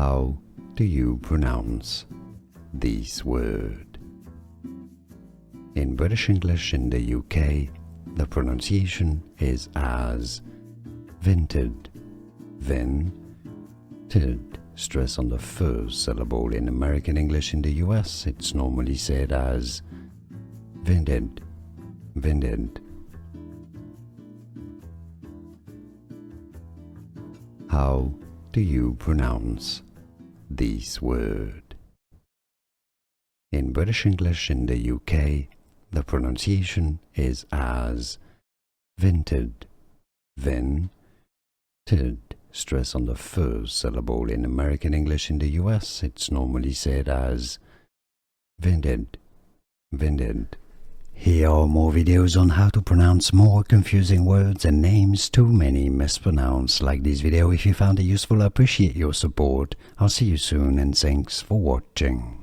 How do you pronounce this word? In British English in the UK, the pronunciation is as vinted, vinted. Stress on the first syllable. In American English in the US, it's normally said as vinted, vinted. How do you pronounce this word? In British English in the UK, the pronunciation is as vinted, vinted. Stress on the first syllable. In American English in the US, it's normally said as vinted, vinted. Here are more videos on how to pronounce more confusing words and names too many mispronounced. Like this video if you found it useful. I appreciate your support. I'll see you soon and thanks for watching.